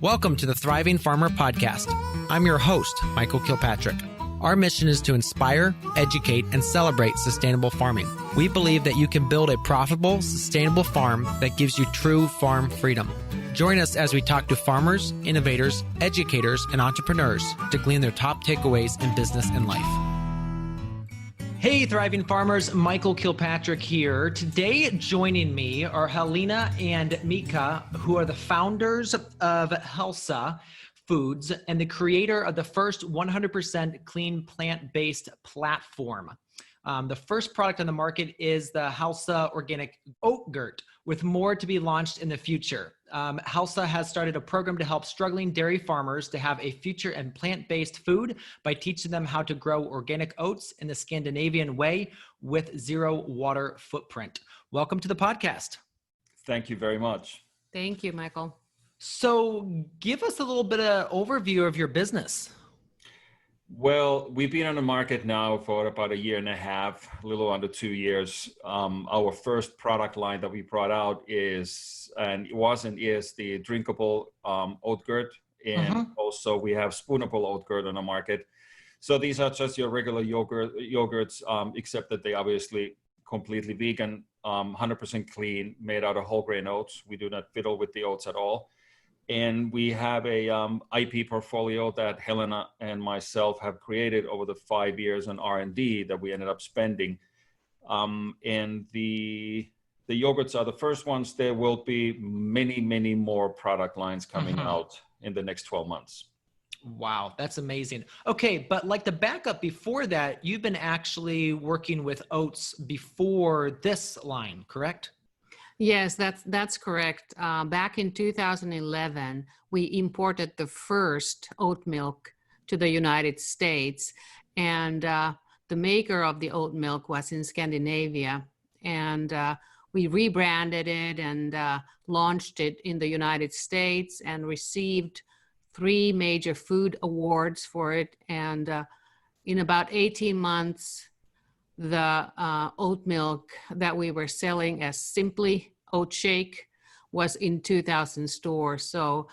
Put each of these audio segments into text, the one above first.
Welcome to the Thriving Farmer Podcast. I'm your host, Michael Kilpatrick. Our mission is to inspire, educate, and celebrate sustainable farming. We believe that you can build a profitable, sustainable farm that gives you true farm freedom. Join us as we talk to farmers, innovators, educators, and entrepreneurs to glean their top takeaways in business and life. Hey, Thriving Farmers, Michael Kilpatrick here. Today, joining me are Helena and Mika, who are the founders of Hälsa Foods and the creator of the first 100% clean plant-based platform. The first product on the market is the Hälsa Organic Oat Gurt, with more to be launched in the future. Hälsa has started a program to help struggling dairy farmers to have a future in plant-based food by teaching them how to grow organic oats in the Scandinavian way with zero water footprint. Welcome to the podcast. Thank you very much. Thank you, Michael. So give us a little bit of overview of your business. Well, we've been on the market now for about a year and a half, a little under 2 years. Our first product line that we brought out is the drinkable oat gurt, and also we have spoonable oat gurt on the market. So these are just your regular yogurts, except that they obviously completely vegan, 100% clean, made out of whole grain oats. We do not fiddle with the oats at all. And we have a IP portfolio that Helena and myself have created over the 5 years on R&D that we ended up spending. And the yogurts are the first ones. There will be many, many more product lines coming out in the next 12 months. Wow, that's amazing. Okay, but like the backup before that, you've been actually working with oats before this line, correct? Yes, that's correct. Back in 2011, we imported the first oat milk to the United States, and the maker of the oat milk was in Scandinavia, and we rebranded it and launched it in the United States and received 3 major food awards for it. And in about 18 months, the oat milk that we were selling as simply oat shake was in 2,000 stores. So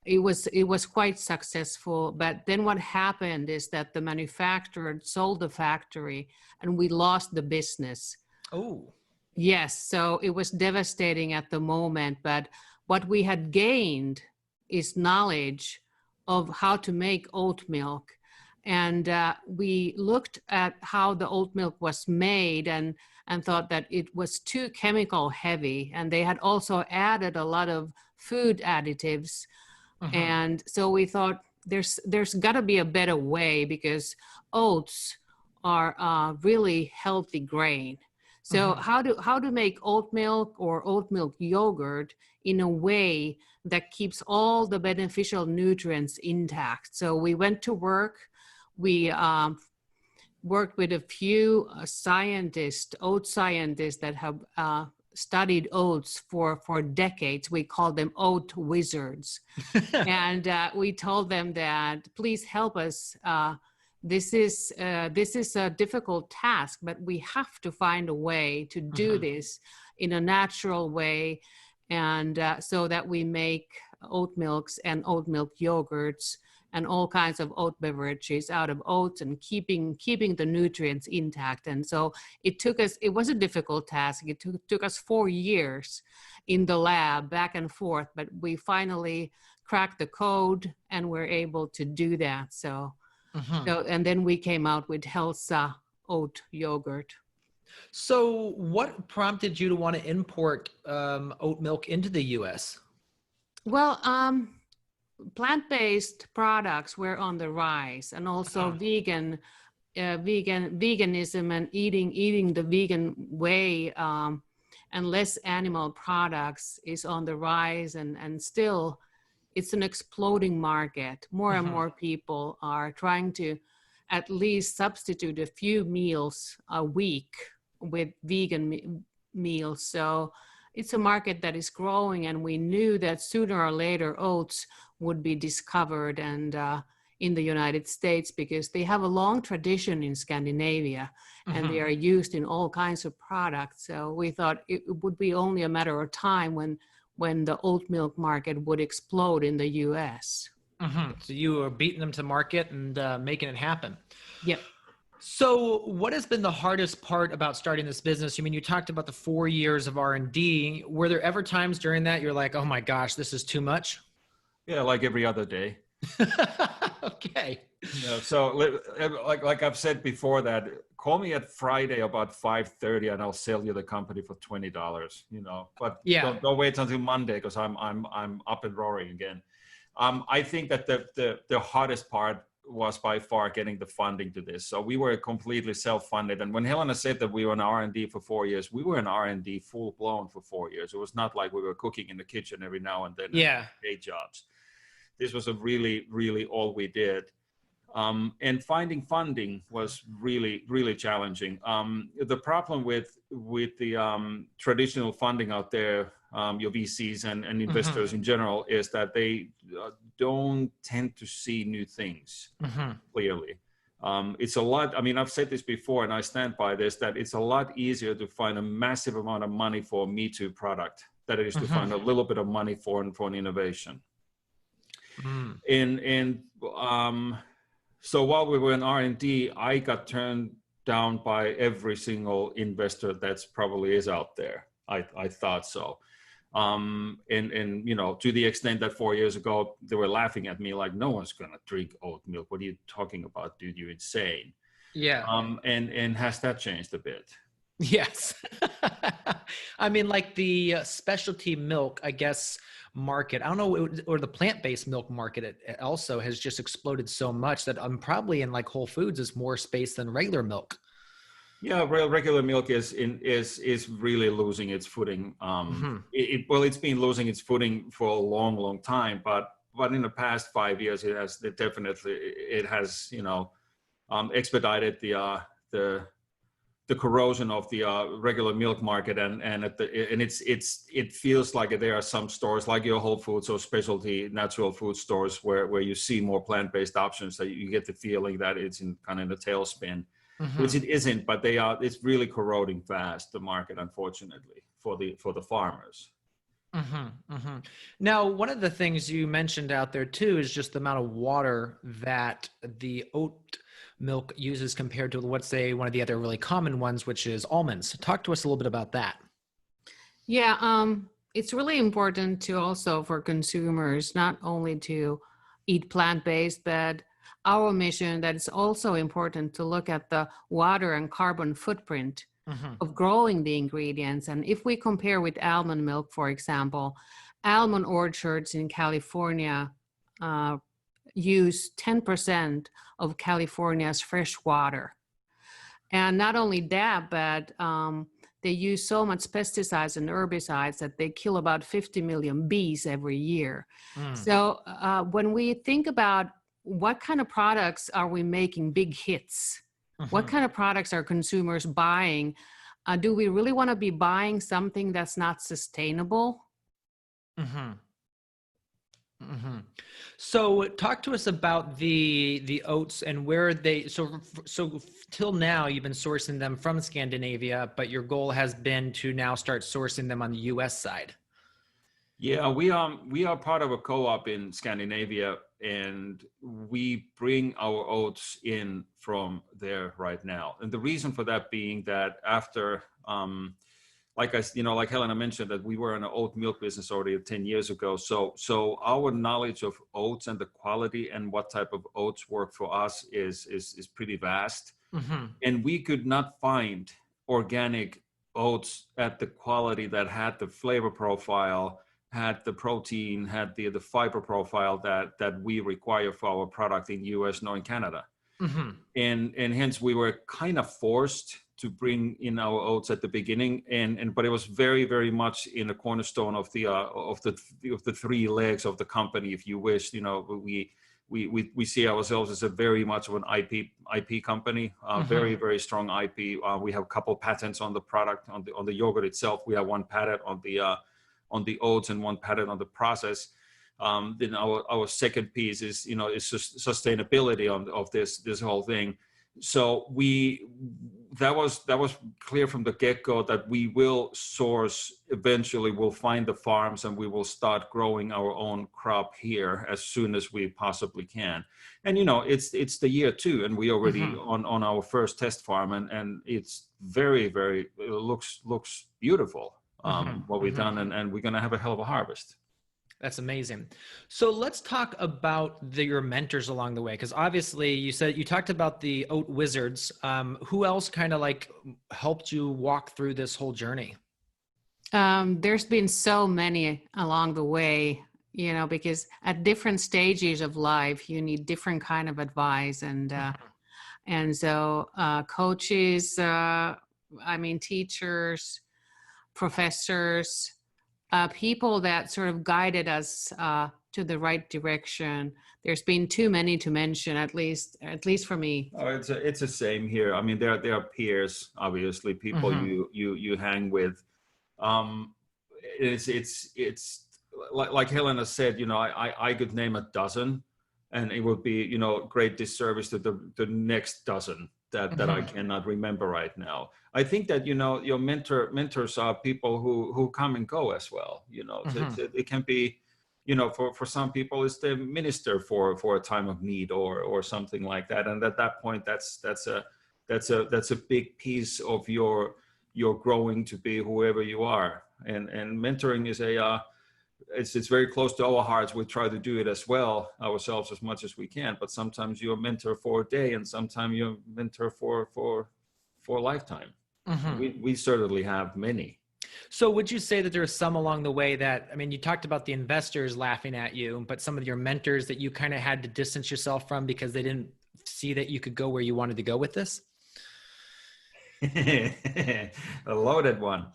it was quite successful. But then what happened is that the manufacturer sold the factory and we lost the business. Oh. Yes, so it was devastating at the moment. But what we had gained is knowledge of how to make oat milk. And we looked at how the oat milk was made and thought that it was too chemical heavy. And they had also added a lot of food additives. And so we thought there's got to be a better way, because oats are really healthy grain. So how to make oat milk or oat milk yogurt in a way that keeps all the beneficial nutrients intact. So we went to work. We worked with a few oat scientists that have studied oats for decades. We call them oat wizards. And we told them that, please help us. This is a difficult task, but we have to find a way to do this in a natural way, and so that we make oat milks and oat milk yogurts and all kinds of oat beverages out of oats and keeping the nutrients intact. And so it was a difficult task. It took us 4 years in the lab, back and forth, but we finally cracked the code and were able to do that. So and then we came out with Hälsa oat yogurt. So what prompted you to want to import oat milk into the U.S.? Well, plant-based products were on the rise, and also veganism and eating the vegan way and less animal products is on the rise, and still it's an exploding market. More and more people are trying to at least substitute a few meals a week with vegan meals. So it's a market that is growing, and we knew that sooner or later oats would be discovered and in the United States, because they have a long tradition in Scandinavia and they are used in all kinds of products. So we thought it would be only a matter of time when when the oat milk market would explode in the US. So you were beating them to market and making it happen. Yep. So what has been the hardest part about starting this business? I mean, you talked about the 4 years of R&D. Were there ever times during that you're like, oh my gosh, this is too much? Yeah, like every other day. Okay. Yeah, so like I've said before, that call me at Friday about 5:30 and I'll sell you the company for $20, but Yeah. don't wait until Monday, because I'm up and roaring again. I think that the hardest part was by far getting the funding to this. So we were completely self-funded. And when Helena said that we were in R&D for 4 years, we were in R&D full blown for 4 years. It was not like we were cooking in the kitchen every now and then. Yeah. Day jobs. This was a really, really all we did. And finding funding was really, really challenging. The problem with the traditional funding out there, your VCs and investors in general, is that they don't tend to see new things clearly. It's a lot, I mean, I've said this before and I stand by this, that it's a lot easier to find a massive amount of money for a Me Too product than it is to find a little bit of money for an innovation. So while we were in R&D, I got turned down by every single investor that's probably is out there. I thought so. And to the extent that 4 years ago, they were laughing at me like, no one's going to drink oat milk. What are you talking about, dude? You're insane. Yeah. And has that changed a bit? Yes. I mean, like the specialty milk, I guess, market, I don't know, or the plant-based milk market, it also has just exploded so much that I'm probably in like Whole Foods is more space than regular milk. Yeah, regular milk is really losing its footing. It's been losing its footing for a long time, but in the past 5 years, it has expedited the corrosion of the regular milk market, and it feels like there are some stores like your Whole Foods or specialty natural food stores where you see more plant-based options, that you get the feeling that it's in kind of a tailspin. Which it isn't, but it's really corroding fast, the market, unfortunately, for the farmers. Now, one of the things you mentioned out there too is just the amount of water that the oat milk uses compared to, let's say, one of the other really common ones, which is almonds. Talk to us a little bit about that. Yeah, it's really important to also for consumers not only to eat plant-based, but our mission that it's also important to look at the water and carbon footprint of growing the ingredients. And if we compare with almond milk, for example, almond orchards in California use 10% of California's fresh water. And not only that, but they use so much pesticides and herbicides that they kill about 50 million bees every year. So when we think about what kind of products are we making big hits? What kind of products are consumers buying? Do we really want to be buying something that's not sustainable? So talk to us about the oats and where so till now you've been sourcing them from Scandinavia, but your goal has been to now start sourcing them on the US side. Yeah, we are part of a co-op in Scandinavia, and we bring our oats in from there right now. And the reason for that being that after, like Helena mentioned, that we were in an oat milk business already 10 years ago. So our knowledge of oats and the quality and what type of oats work for us is pretty vast. And we could not find organic oats at the quality that had the flavor profile, had the protein, had the fiber profile that we require for our product in US nor in Canada. And hence we were kind of forced to bring in our oats at the beginning, but it was very, very much in the cornerstone of the three legs of the company, if you wish. We see ourselves as a very much of an IP company, very, very strong IP. We have a couple patents on the product, on the yogurt itself. We have one patent on the oats and one patent on the process. Then our second piece is sustainability of this whole thing. So that was clear from the get-go that we will source, eventually we'll find the farms and we will start growing our own crop here as soon as we possibly can. And it's the year 2 and we already on our first test farm, and it's very, very, it looks beautiful what we've done, and we're going to have a hell of a harvest. That's amazing. So let's talk about your mentors along the way, because obviously you talked about the Oat Wizards. Who else kind of like helped you walk through this whole journey? There's been so many along the way, because at different stages of life, you need different kind of advice, and so coaches, teachers, professors, people that sort of guided us to the right direction. There's been too many to mention, at least for me. Oh, it's the same here. I mean, there are peers, obviously, people you hang with. It's like Helena said. I could name a dozen, and it would be great disservice to the next dozen that I cannot remember right now. I think that your mentors are people who come and go as well. It can be, for some people it's the minister for a time of need or something like that. And at that point, that's a big piece of your growing to be whoever you are. And mentoring is it's very close to our hearts. We try to do it as well ourselves as much as we can, but sometimes you're a mentor for a day and sometimes you're a mentor for a lifetime. We certainly have many. So would you say that there are some along the way that, you talked about the investors laughing at you, but some of your mentors that you kind of had to distance yourself from because they didn't see that you could go where you wanted to go with this? A loaded one.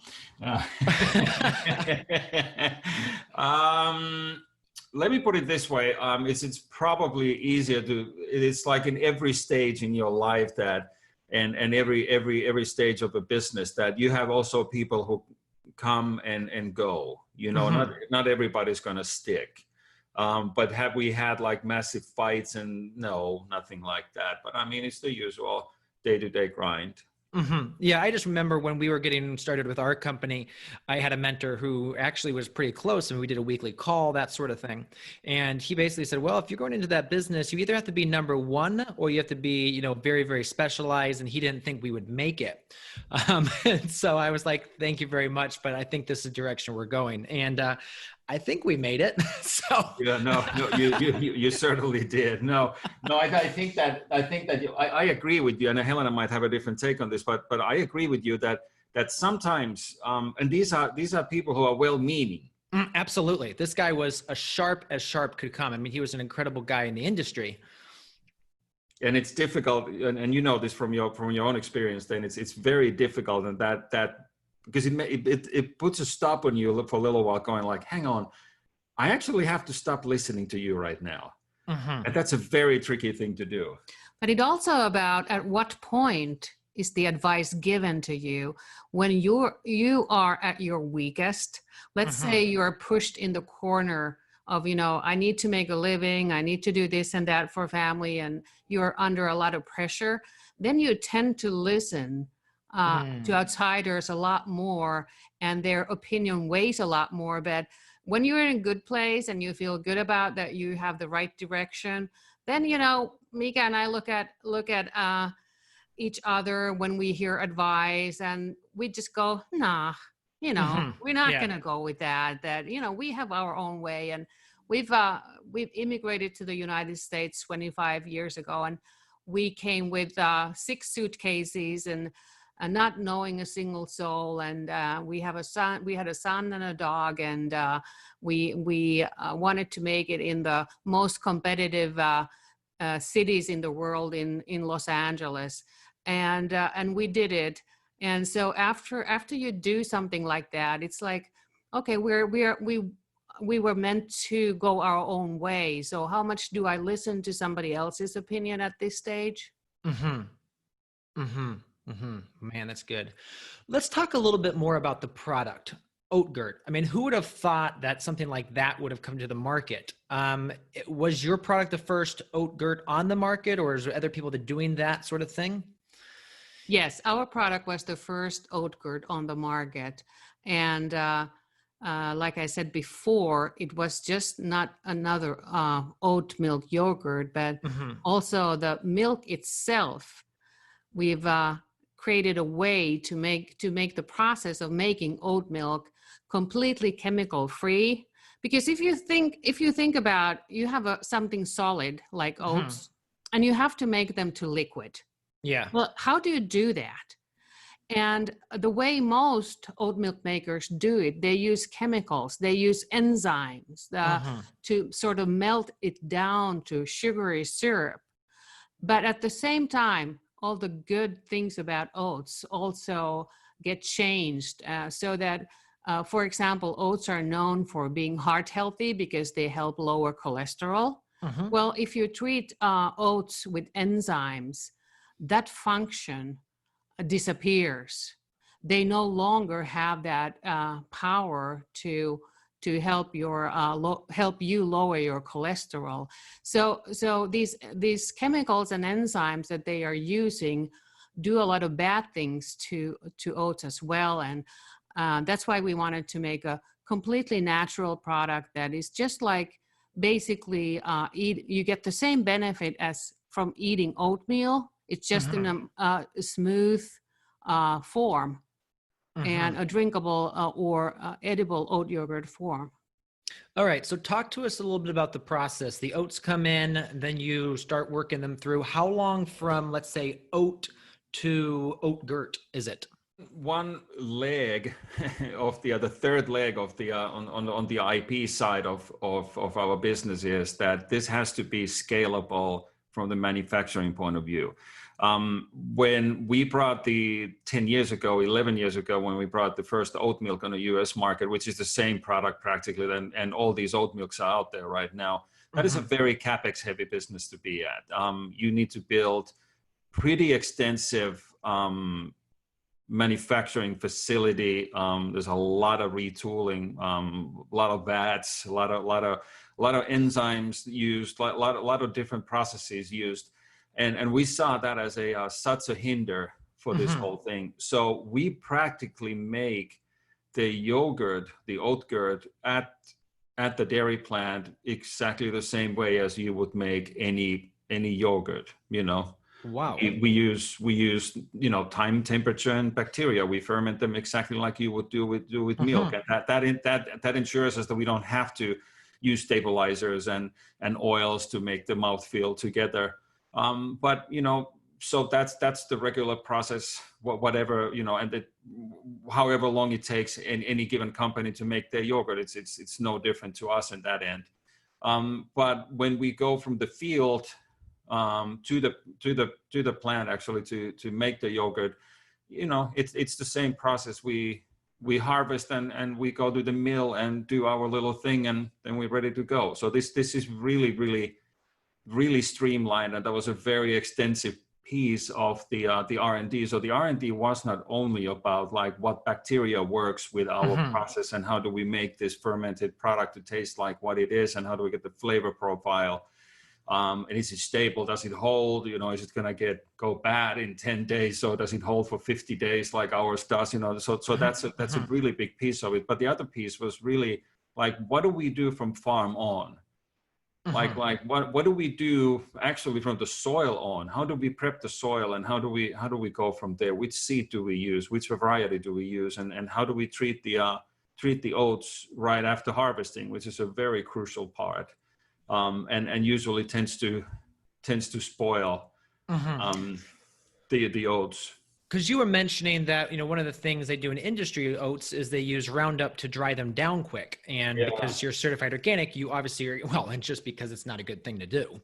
Let me put it this way. It's probably easier it's like in every stage in your life that, and every stage of a business, that you have also people who come and go, not everybody's going to stick. But have we had like massive fights? And no, nothing like that. But it's the usual day-to-day grind. Yeah, I just remember when we were getting started with our company, I had a mentor who actually was pretty close, and we did a weekly call, that sort of thing. And he basically said, well, if you're going into that business, you either have to be number one or you have to be, very, very specialized. And he didn't think we would make it. And so I was like, thank you very much, but I think this is the direction we're going. And I think we made it. So yeah, no, you certainly did. No, I think that I agree with you, and Helena might have a different take on this, but I agree with you that sometimes, and these are people who are well-meaning. Absolutely, this guy was as sharp could come. He was an incredible guy in the industry. And it's difficult, and you know this from your own experience. Then it's very difficult, and that. Because it puts a stop on you for a little while, going like, hang on, I actually have to stop listening to you right now. And that's a very tricky thing to do. But it also about at what point is the advice given to you when you are at your weakest. Let's say you're pushed in the corner of, I need to make a living, I need to do this and that for family, and you're under a lot of pressure. Then you tend to listen to outsiders a lot more, and their opinion weighs a lot more. But when you're in a good place and you feel good about that you have the right direction, then Mika and I look at each other when we hear advice, and we just go, nah, we're not gonna go with that. We have our own way, and we've immigrated to the United States 25 years ago, and we came with 6 suitcases and not knowing a single soul, and we had a son and a dog, and we wanted to make it in the most competitive cities in the world, in Los Angeles, and we did it. And so after you do something like that, it's like, okay, we were meant to go our own way. So how much do I listen to somebody else's opinion at this stage? Man, that's good. Let's talk a little bit more about the product. Oatgurt. I mean, who would have thought that something like that would have come to the market? Was your product the first Oatgurt on the market, or is there other people that doing that sort of thing? Yes, our product was the first Oatgurt on the market. And like I said before, it was just not another oat milk yogurt, but also the milk itself. We've created a way to make the process of making oat milk completely chemical free. Because if you think about, you have something solid like oats, and you have to make them to liquid. Yeah. Well, how do you do that? And the way most oat milk makers do it, they use chemicals, they use enzymes to sort of melt it down to sugary syrup. But at the same time, all the good things about oats also get changed so that, for example, oats are known for being heart healthy because they help lower cholesterol. Well, if you treat oats with enzymes, that function disappears. They no longer have that power to help help you lower your cholesterol. So these chemicals and enzymes that they are using do a lot of bad things to oats as well, and that's why we wanted to make a completely natural product that is just like basically you get the same benefit as from eating oatmeal. It's just in a smooth form and a drinkable or edible oat yogurt form. All right. So talk to us a little bit about the process. The oats come in, then you start working them through. How long from, let's say, oat to Oatgurt is it? One leg of the third leg of the on the IP side of our business is that this has to be scalable from the manufacturing point of view. When we brought 11 years ago, when we brought the first oat milk on the US market, which is the same product practically, and all these oat milks are out there right now, that is a very CapEx heavy business to be at. You need to build pretty extensive manufacturing facility. There's a lot of retooling, a lot of vats, a lot of enzymes used, a lot of different processes used, and we saw that as such a hinder for this whole thing. So we practically make the yogurt, the Oatgurt, at the dairy plant exactly the same way as you would make any yogurt. Wow. We use time, temperature, and bacteria. We ferment them exactly like you would do with milk, and that ensures us that we don't have to use stabilizers and oils to make the mouthfeel together. But so that's the regular process. Whatever and however long it takes in any given company to make their yogurt, it's no different to us in that end. But when we go from the field to the plant actually to make the yogurt, it's the same process. We harvest and we go to the mill and do our little thing, and then we're ready to go. So this is really streamlined, and that was a very extensive piece of the R&D. So the R&D was not only about like what bacteria works with our process and how do we make this fermented product to taste like what it is, and how do we get the flavor profile. And is it stable? Does it hold? Is it gonna go bad in 10 days? So does it hold for 50 days like ours does? So that's a really big piece of it. But the other piece was really like, what do we do from farm on? Like what do we do actually from the soil on? How do we prep the soil, and how do we go from there? Which seed do we use? Which variety do we use? And how do we treat the oats right after harvesting, which is a very crucial part. And usually tends to spoil the oats. Because you were mentioning that one of the things they do in industry oats is they use Roundup to dry them down quick, and because you're certified organic, you obviously are, and just because it's not a good thing to do.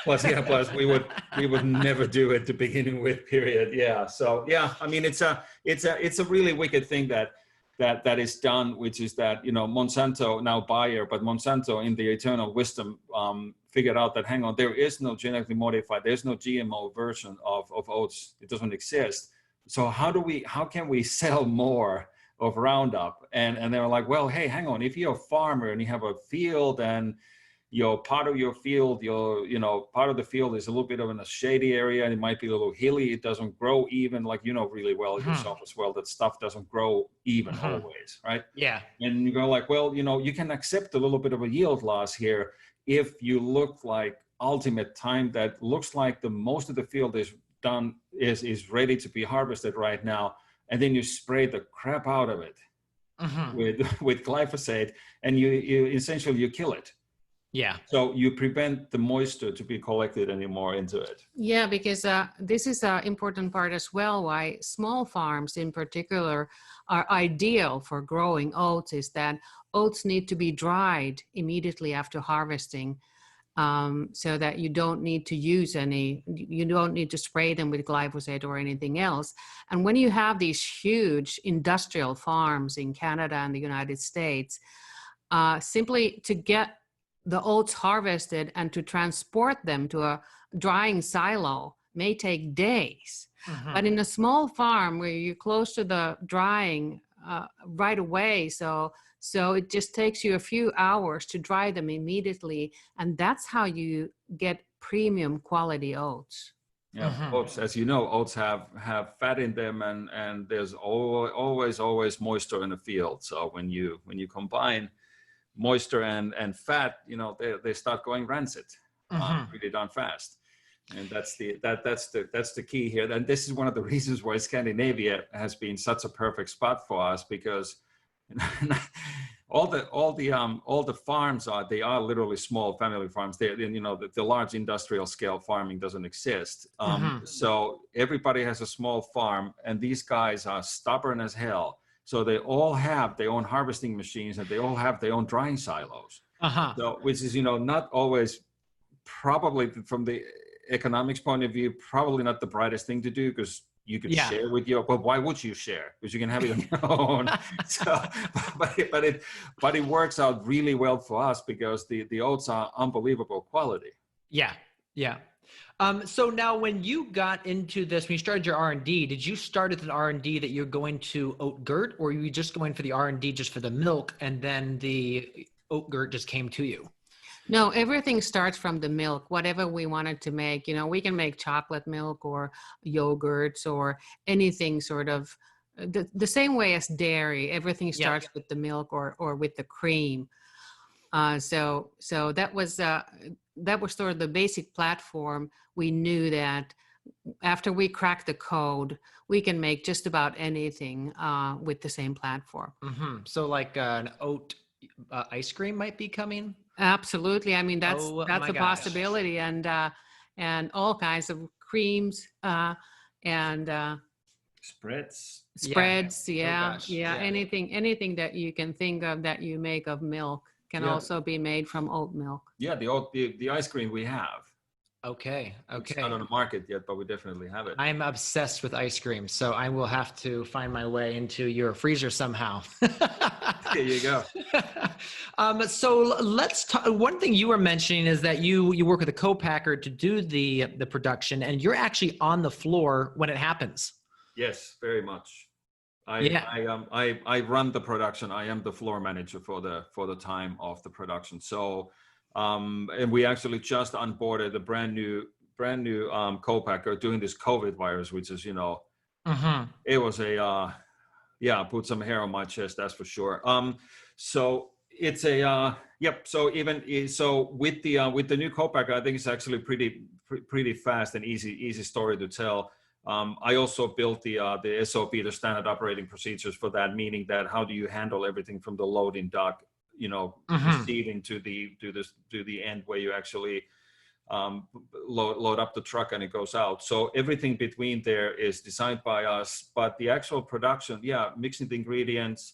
Plus we would never do it to beginning with, period. So I mean it's a really wicked thing that is done, which is that Monsanto, now Bayer, but Monsanto in the eternal wisdom figured out that, hang on, there is no genetically modified, there's no GMO version of oats. It doesn't exist. So how can we sell more of Roundup. And they were like, well, hey, hang on, if you're a farmer and you have a field and part of your field, part of the field is a little bit of in a shady area and it might be a little hilly. It doesn't grow even, like, really well yourself as well, that stuff doesn't grow even always, right? Yeah. And you go like, well, you can accept a little bit of a yield loss here if you look like ultimate time that looks like the most of the field is done, is ready to be harvested right now. And then you spray the crap out of it with glyphosate and you essentially you kill it. Yeah. So you prevent the moisture to be collected anymore into it. Yeah, because this is an important part as well, why small farms in particular are ideal for growing oats, is that oats need to be dried immediately after harvesting, so that you don't need to you don't need to spray them with glyphosate or anything else. And when you have these huge industrial farms in Canada and the United States, simply to get the oats harvested and to transport them to a drying silo may take days. But in a small farm where you're close to the drying right away, so it just takes you a few hours to dry them immediately, and that's how you get premium quality oats. Yeah, oats, as you know, oats have fat in them, and there's always moisture in the field. So when you combine moisture and fat, they start going rancid pretty darn fast. And that's the key here. And this is one of the reasons why Scandinavia has been such a perfect spot for us, because all the farms are literally small family farms. The large industrial scale farming doesn't exist. So everybody has a small farm, and these guys are stubborn as hell. So they all have their own harvesting machines and they all have their own drying silos. So, which is, not always, probably from the economics point of view, probably not the brightest thing to do, because you could share with but why would you share? Because you can have it on your own. So, but it works out really well for us because the oats are unbelievable quality. Yeah. So now when you got into this, when you started your R&D, did you start with an R&D that you're going to oat gurt, or were you just going for the R&D just for the milk and then the oat gurt just came to you? No, everything starts from the milk, whatever we wanted to make. We can make chocolate milk or yogurts or anything sort of the same way as dairy. Everything starts with the milk or with the cream. So that was sort of the basic platform. We knew that after we cracked the code, we can make just about anything with the same platform. So like an oat ice cream might be coming? Absolutely. I mean, that's a possibility, and all kinds of creams and spreads. Anything that you can think of that you make of milk can also be made from oat milk. Yeah, the ice cream we have. Okay. It's not on the market yet, but we definitely have it. I'm obsessed with ice cream, so I will have to find my way into your freezer somehow. There you go. So let's talk. One thing you were mentioning is that you work with a co-packer to do the production, and you're actually on the floor when it happens. Yes, very much. I run the production. I am the floor manager for the time of the production. So. And we actually just onboarded a brand new co-packer during this COVID virus, which is, it was put some hair on my chest, that's for sure. So it's so with the new co-packer, I think it's actually pretty fast and easy story to tell. I also built the SOP, the standard operating procedures for that, meaning that how do you handle everything from the loading dock, proceeding to the end where you actually load up the truck and it goes out. So everything between there is designed by us, but the actual production, mixing the ingredients,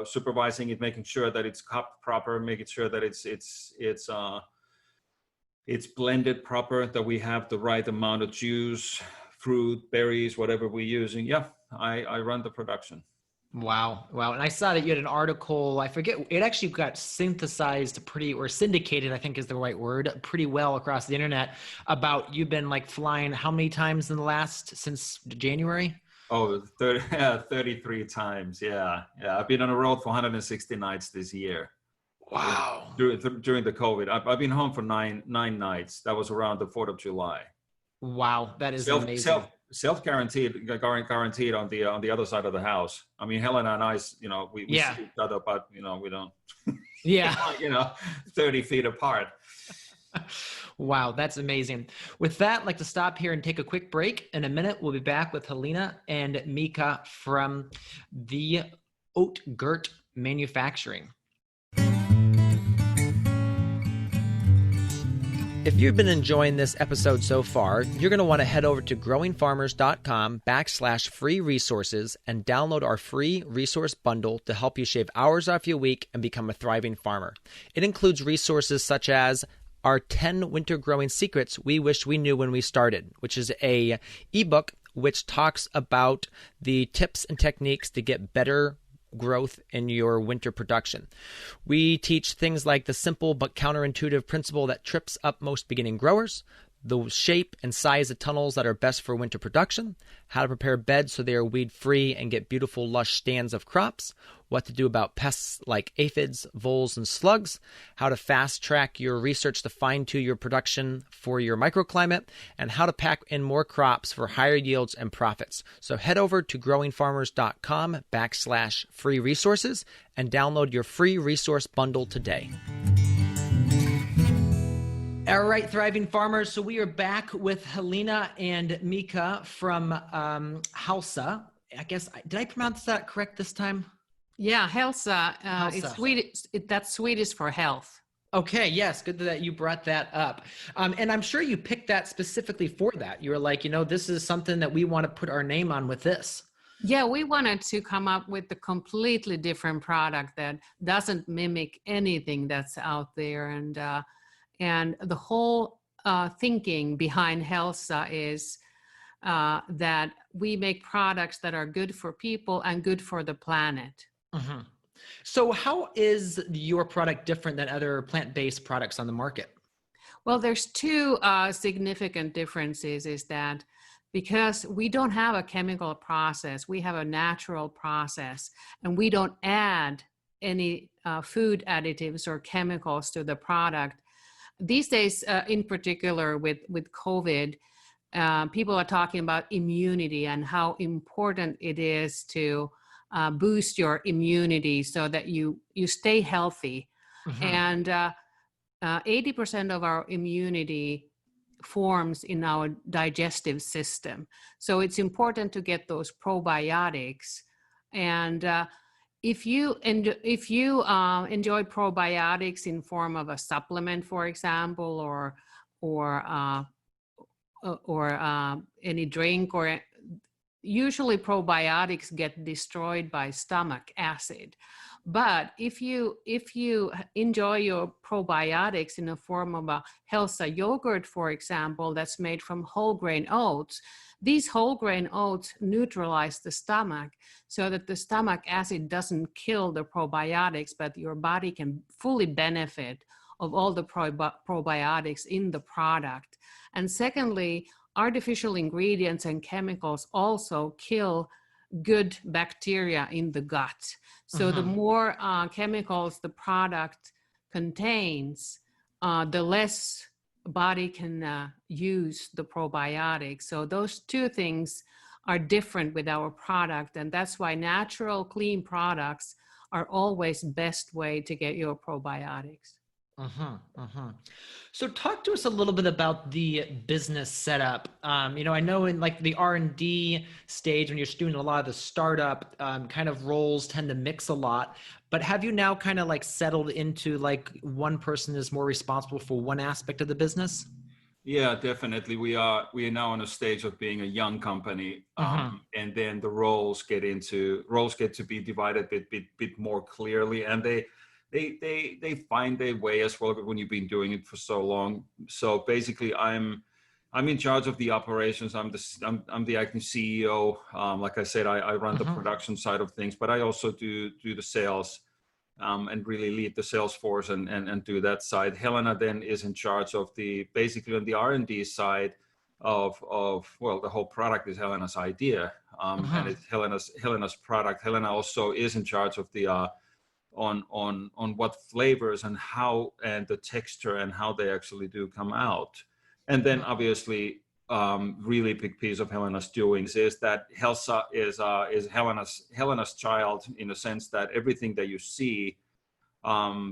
supervising it, making sure that it's cupped proper, making sure that it's blended proper, that we have the right amount of juice, fruit, berries, whatever we're using. I run the production. Wow. And I saw that you had an article, I forget, it actually got synthesized or syndicated, I think is the right word, pretty well across the internet, about you've been like flying how many times since January? Oh, 30, 33 times. Yeah. Yeah. I've been on the road for 160 nights this year. Wow. During the COVID. I've been home for nine nights. That was around the 4th of July. Wow. That is Self amazing. self self guaranteed on the other side of the house. I mean, Helena and I, we Yeah. see each other, but we don't, Yeah. 30 feet apart. Wow, that's amazing. With that, I'd like to stop here and take a quick break. In a minute, we'll be back with Helena and Mika from the Oat Gurt Manufacturing. If you've been enjoying this episode so far, you're going to want to head over to growingfarmers.com/free resources and download our free resource bundle to help you shave hours off your week and become a thriving farmer. It includes resources such as our 10 winter growing secrets we wish we knew when we started, which is a ebook which talks about the tips and techniques to get better growth in your winter production. We teach things like the simple but counterintuitive principle that trips up most beginning growers, the shape and size of tunnels that are best for winter production, how to prepare beds so they are weed free and get beautiful lush stands of crops, what to do about pests like aphids, voles, and slugs, how to fast track your research to fine tune your production for your microclimate, and how to pack in more crops for higher yields and profits. So head over to growingfarmers.com/free resources and download your free resource bundle today. All right, thriving farmers. So we are back with Helena and Mika from Hälsa. I guess, did I pronounce that correct this time? Yeah, Hälsa. Hälsa. It's Swedish. That's Swedish for health. Okay, yes, good that you brought that up. And I'm sure you picked that specifically for that. You were like, this is something that we want to put our name on with this. Yeah, we wanted to come up with a completely different product that doesn't mimic anything that's out there. And the whole thinking behind Hälsa is that we make products that are good for people and good for the planet. Mm-hmm. So how is your product different than other plant-based products on the market? Well, there's two significant differences is that because we don't have a chemical process, we have a natural process, and we don't add any food additives or chemicals to the product. These days, in particular with COVID, people are talking about immunity and how important it is to boost your immunity so that you stay healthy. Mm-hmm. And 80% of our immunity forms in our digestive system. So it's important to get those probiotics. And if you enjoy probiotics in form of a supplement, for example, or any drink, or usually probiotics get destroyed by stomach acid. But if you enjoy your probiotics in the form of a Hälsa yogurt, for example, that's made from whole grain oats, these whole grain oats neutralize the stomach so that the stomach acid doesn't kill the probiotics, but your body can fully benefit of all the probiotics in the product. And secondly, artificial ingredients and chemicals also kill good bacteria in the gut. So the more chemicals the product contains, the less body can use the probiotics. So those two things are different with our product, and that's why natural, clean products are always best way to get your probiotics. So talk to us a little bit about the business setup. I know in like the R&D stage, when you're doing a lot of the startup kind of roles tend to mix a lot, but have you now kind of like settled into like one person is more responsible for one aspect of the business? Yeah, definitely. We are now on a stage of being a young company, and then the roles get to be divided a bit more clearly, and they find their way as well when you've been doing it for so long. So basically, I'm in charge of the operations. I'm the acting CEO. Like I said, I run the production side of things, but I also do the sales. And really lead the sales force and do that side. Helena then is in charge of basically on the R&D side, well, the whole product is Helena's idea, and it's Helena's product. Helena also is in charge of the on what flavors and how and the texture and how they actually do come out. And then obviously, really big piece of Helena's doings is that Hälsa is Helena's child, in the sense that everything that you see,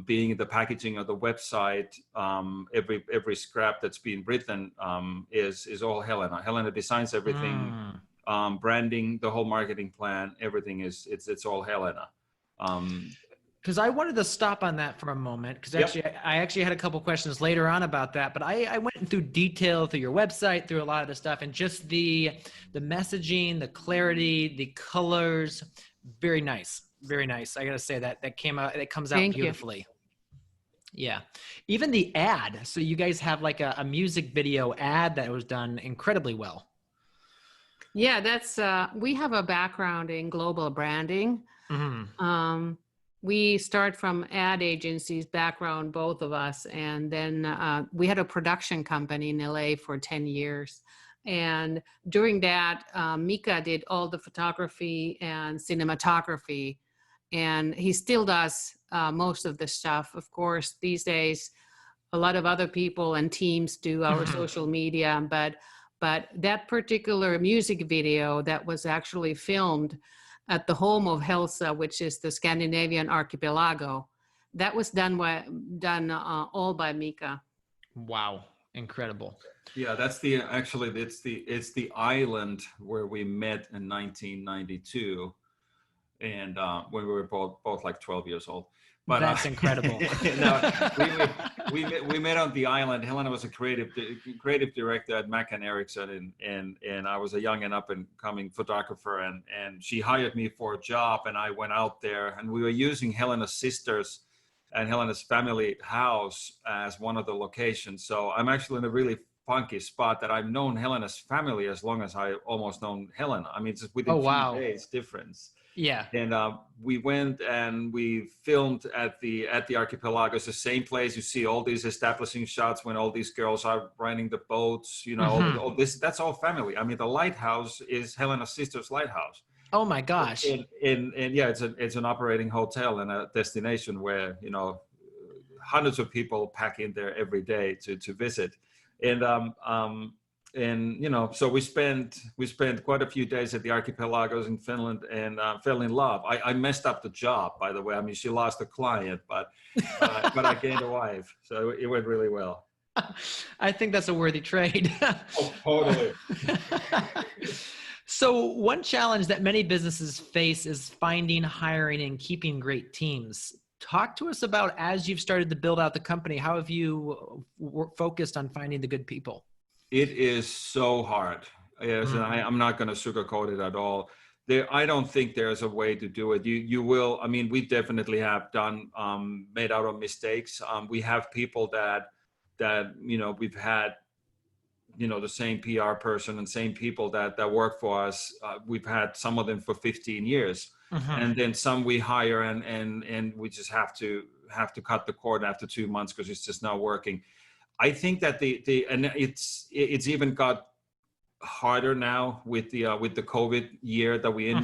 being the packaging of the website, every scrap that's been written, is all Helena. Helena designs everything, branding, the whole marketing plan, everything it's all Helena. Because I wanted to stop on that for a moment, because I actually had a couple questions later on about that, but I went through detail through your website, through a lot of the stuff, and just the messaging, the clarity, the colors, very nice, very nice. I gotta say that came out, it comes out Thank beautifully. you. Yeah, even the ad. So you guys have like a music video ad that was done incredibly well. Yeah, that's we have a background in global branding. We start from ad agencies background, both of us, and then we had a production company in LA for 10 years. And during that, Mika did all the photography and cinematography, and he still does most of the stuff. Of course, these days, a lot of other people and teams do our social media, but that particular music video that was actually filmed at the home of Hälsa, which is the Scandinavian archipelago, that was done all by Mika. Wow, incredible. Yeah, that's it's the island where we met in 1992, and when we were both like 12 years old. But that's incredible. No, we met on the island. Helena was a creative director at Mac and Erickson, and I was a young and up and coming photographer, and she hired me for a job, and I went out there, and we were using Helena's sisters and Helena's family house as one of the locations. So I'm actually in a really funky spot that I've known Helena's family as long as I almost known Helena. I mean, it's within 2 days difference. Yeah. And we went and we filmed at the archipelago. It's the same place. You see all these establishing shots when all these girls are riding the boats, you know, all this, that's all family. I mean, the lighthouse is Helena's sister's lighthouse. Oh my gosh. And yeah, it's an operating hotel and a destination where, you know, hundreds of people pack in there every day to visit. And you know, so we spent quite a few days at the archipelagos in Finland, and fell in love. I messed up the job, by the way. I mean, she lost a client, but I gained a wife, so it went really well. I think that's a worthy trade. Oh, totally. So one challenge that many businesses face is finding, hiring, and keeping great teams. Talk to us about, as you've started to build out the company, how have you focused on finding the good people? It is so hard. Yes, and I'm not going to sugarcoat it at all. I don't think there's a way to do it. You will. I mean, we definitely have made our own mistakes. We have people that you know, we've had, you know, the same PR person and same people that work for us. We've had some of them for 15 years, and then some we hire and we just have to cut the cord after 2 months because it's just not working. I think that and it's even got harder now with the COVID year that we're in.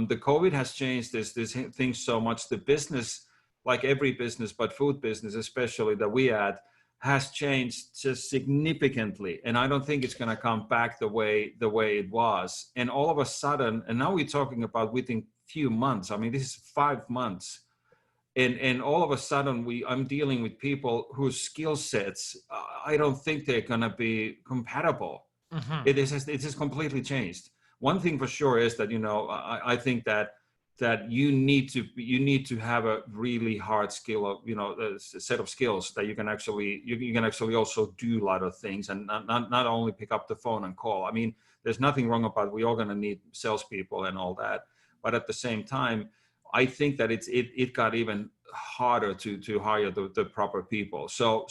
The COVID has changed this thing so much. The business, like every business, but food business especially that we had, has changed just significantly, and I don't think it's going to come back the way it was. And all of a sudden, and now we're talking about within few months. I mean, this is 5 months. And all of a sudden, I'm dealing with people whose skill sets, I don't think they're going to be compatible. It has completely changed. One thing for sure is that, you know, I think that you need to have a really hard skill of, you know, a set of skills that you can actually also do a lot of things, and not only pick up the phone and call. I mean, there's nothing wrong about, we're all going to need salespeople and all that, but at the same time, I think that it got even harder to hire the proper people. So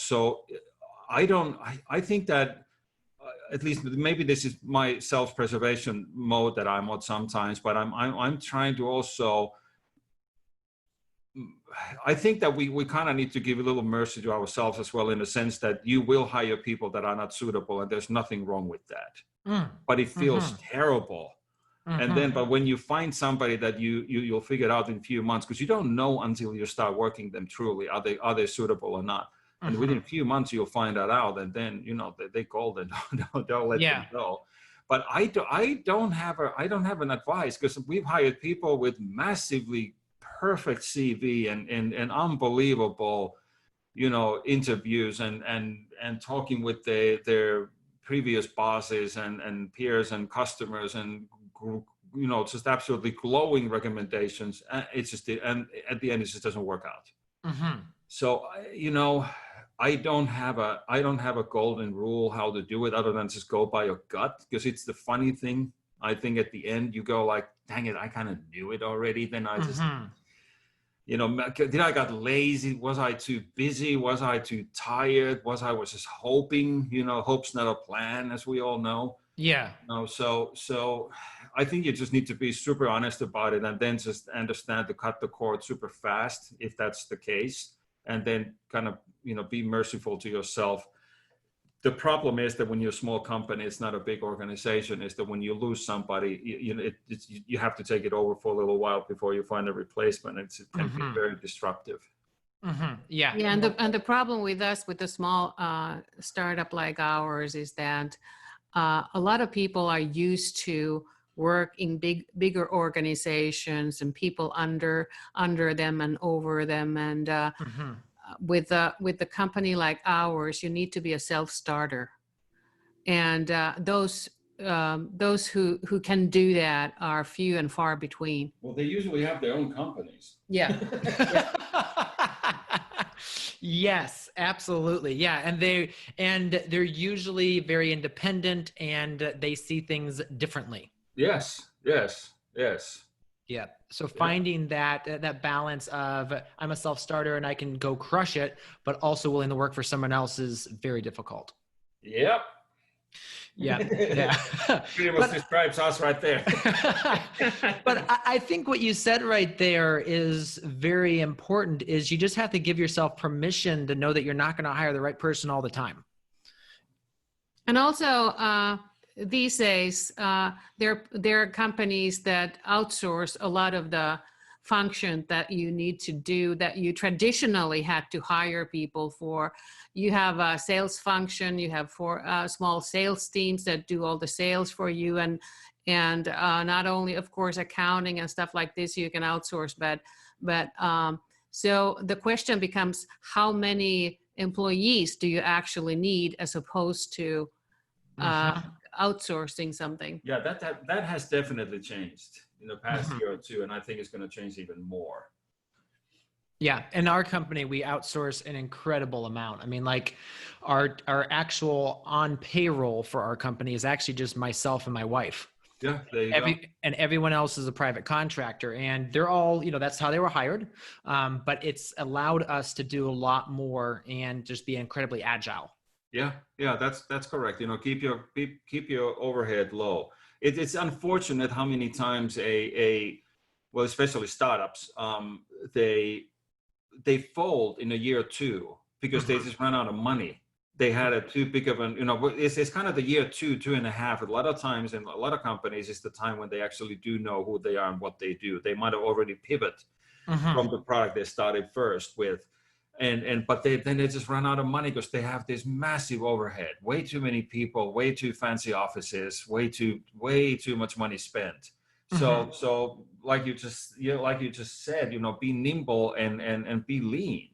I think that at least maybe this is my self-preservation mode that I'm on sometimes, but I'm trying to also I think that we kind of need to give a little mercy to ourselves as well, in the sense that you will hire people that are not suitable, and there's nothing wrong with that. But it feels terrible. And then, but when you find somebody that you'll figure it out in a few months, because you don't know until you start working them truly, are they suitable or not? And within a few months, you'll find that out, and then they call and don't let them go. But I don't have an advice, because we've hired people with massively perfect CV and unbelievable, interviews and talking with their previous bosses and peers and customers, and just absolutely glowing recommendations. It's just, and at the end, it just doesn't work out. So I don't have a golden rule how to do it, other than just go by your gut, because it's the funny thing. I think at the end you go like, dang it, I kind of knew it already. Then I just, did I got lazy? Was I too busy? Was I too tired? Was just hoping? Hope's not a plan, as we all know. Yeah. So I think you just need to be super honest about it, and then just understand to cut the cord super fast if that's the case, and then kind of be merciful to yourself. The problem is that when you're a small company, it's not a big organization, is that when you lose somebody, you have to take it over for a little while before you find a replacement. It can be very destructive. Yeah, and the problem with us, with a small startup like ours, is that a lot of people are used to work in bigger organizations and people under them and over them, and with a company like ours, you need to be a self-starter, and those who can do that are few and far between. Well, they usually have their own companies. Yeah. Yes, absolutely. Yeah. And they're usually very independent, and they see things differently. Yes. Yeah. So finding that balance of, I'm a self-starter and I can go crush it, but also willing to work for someone else is very difficult. Yep. Yeah. Pretty much describes us right there. But I think what you said right there is very important, is you just have to give yourself permission to know that you're not going to hire the right person all the time. And also, these days, there are companies that outsource a lot of the function that you need to do, that you traditionally had to hire people for. You have a sales function, you have small sales teams that do all the sales for you, and not only, of course, accounting and stuff like this you can outsource, but so the question becomes, how many employees do you actually need, as opposed to outsourcing something? Yeah, that has definitely changed in the past year or two, and I think it's going to change even more. Yeah. In our company, we outsource an incredible amount. I mean, like our actual on payroll for our company is actually just myself and my wife. Yeah, there you go. And everyone else is a private contractor, and they're all, that's how they were hired. But it's allowed us to do a lot more and just be incredibly agile. Yeah, that's correct. Keep your overhead low. It's unfortunate how many times well, especially startups, they fold in a year or two because they just run out of money. They had a too big of an, it's kind of the year 2.5. A lot of times in a lot of companies, it's the time when they actually do know who they are and what they do. They might have already pivoted from the product they started first with. But then they just run out of money because they have this massive overhead, way too many people, way too fancy offices, way too much money spent. So like you just said, be nimble and be lean,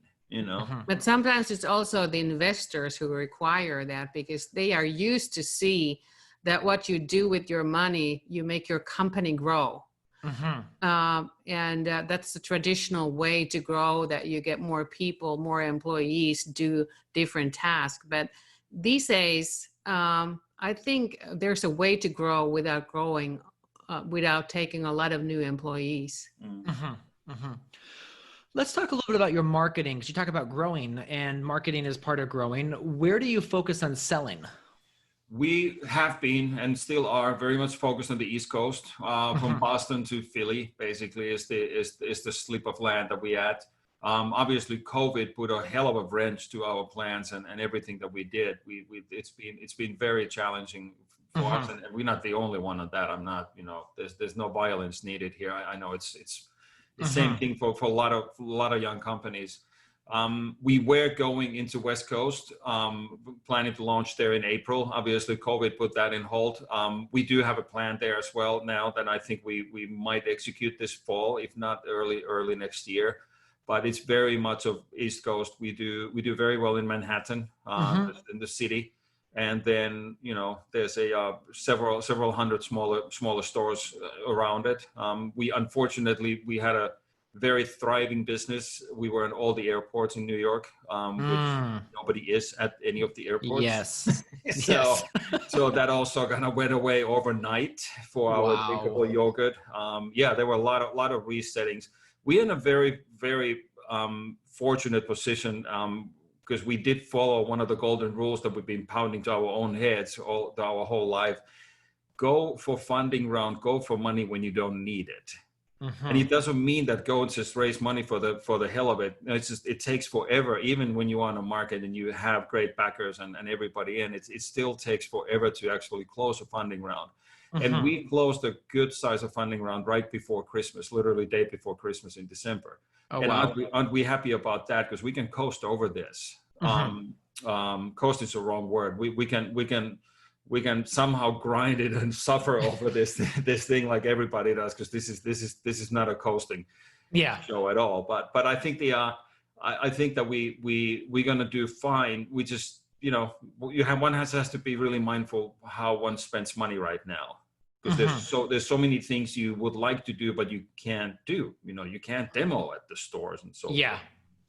But sometimes it's also the investors who require that, because they are used to see that what you do with your money, you make your company grow. And that's the traditional way to grow, that you get more people, more employees, do different tasks. But these days, I think there's a way to grow without growing, without taking a lot of new employees. Let's talk a little bit about your marketing, because you talk about growing, and marketing is part of growing. Where do you focus on selling? We have been and still are very much focused on the East Coast, from Boston to Philly. Basically, is the slip of land that we had. Obviously, COVID put a hell of a wrench to our plans and everything that we did. It's been very challenging for us, and we're not the only one on that. I'm not, there's no violence needed here. I know it's the same thing for a lot of young companies. We were going into West Coast, planning to launch there in April. Obviously, COVID put that in hold. We do have a plan there as well now that I think we might execute this fall, if not early next year. But it's very much of East Coast. We do very well in Manhattan, in the city, and then there's several hundred smaller stores around it. We unfortunately had a very thriving business. We were in all the airports in New York, which nobody is at any of the airports. Yes. So that also kind of went away overnight for our drinkable yogurt. There were a lot of resettings. We're in a very, very fortunate position, because we did follow one of the golden rules that we've been pounding to our own heads our whole life. Go for funding round, go for money when you don't need it. And it doesn't mean that go and just raise money for the hell of it. It's just, it takes forever. Even when you're on a market and you have great backers and everybody in, it still takes forever to actually close a funding round. And we closed a good size of funding round right before Christmas, literally day before Christmas in December. Aren't we happy about that? Because we can coast over this. Coast is the wrong word. We can somehow grind it and suffer over this thing like everybody does, because this is not a coasting show at all. But I think I think that we're gonna do fine. We just one has to be really mindful how one spends money right now, because there's so many things you would like to do but you can't do. You can't demo at the stores and so forth.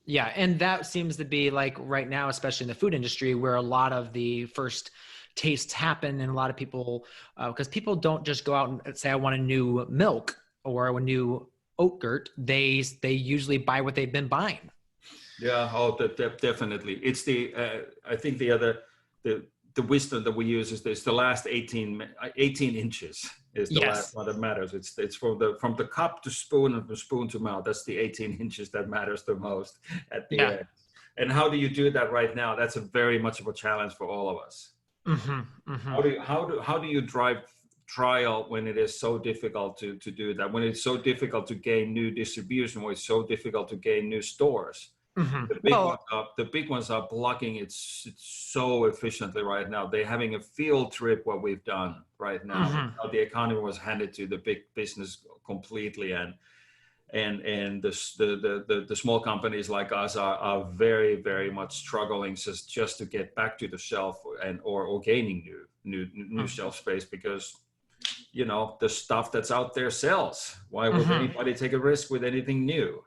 Yeah, and that seems to be like right now, especially in the food industry, where a lot of the first tastes happen, and a lot of people, because people don't just go out and say, I want a new milk or a new oat gurt. They usually buy what they've been buying. Yeah, definitely. It's I think the wisdom that we use is this: the last 18 inches is the last one that matters. It's from the cup to spoon and from spoon to mouth. That's the 18 inches that matters the most at the end. And how do you do that right now? That's a very much of a challenge for all of us. How do you drive trial when it is so difficult to do that? When it's so difficult to gain new distribution, when it's so difficult to gain new stores? The big ones are blocking it so efficiently right now. They're having a field trip what we've done right now. How the economy was handed to the big business completely, and the small companies like us are very, very much struggling just to get back to the shelf or gaining new shelf space, because the stuff that's out there sells. Why would anybody take a risk with anything new?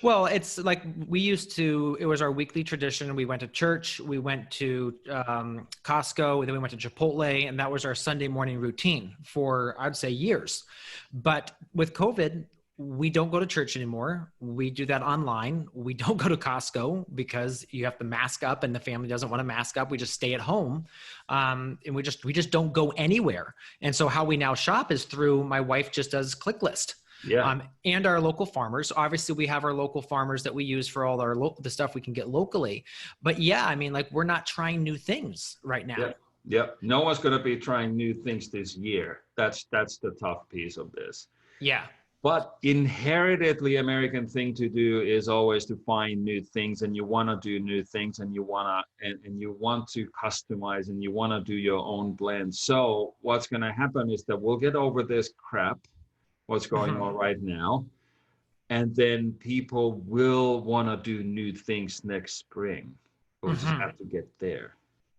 Well, it's like it was our weekly tradition. We went to church, we went to Costco, and then we went to Chipotle, and that was our Sunday morning routine for, I'd say, years. But with COVID, we don't go to church anymore. We do that online. We don't go to Costco because you have to mask up, and the family doesn't want to mask up. We just stay at home. And we just don't go anywhere. And so how we now shop is through, my wife just does ClickList. And our local farmers. Obviously, we have our local farmers that we use for all the stuff we can get locally. But we're not trying new things right now. Yeah. No one's going to be trying new things this year. That's the tough piece of this. Yeah. But inheritedly American thing to do is always to find new things, and you want to do new things, and you want to customize, and you want to do your own blend. So what's going to happen is that we'll get over this crap, what's going on right now, and then people will want to do new things next spring. We'll just have to get there.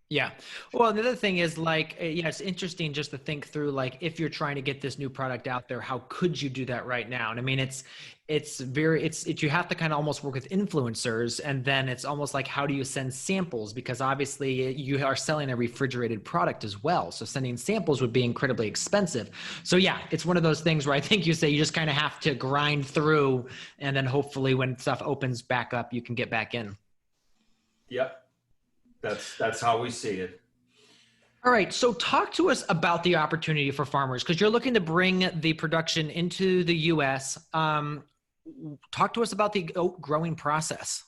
Yeah. Well, the other thing is it's interesting just to think through, if you're trying to get this new product out there, how could you do that right now? And I mean, you have to kind of almost work with influencers, and then it's almost like, how do you send samples? Because obviously you are selling a refrigerated product as well. So sending samples would be incredibly expensive. So yeah, it's one of those things where I think you say you just kind of have to grind through, and then hopefully when stuff opens back up, you can get back in. Yep. That's how we see it. All right. So talk to us about the opportunity for farmers, because you're looking to bring the production into the U.S. Talk to us about the oat growing process.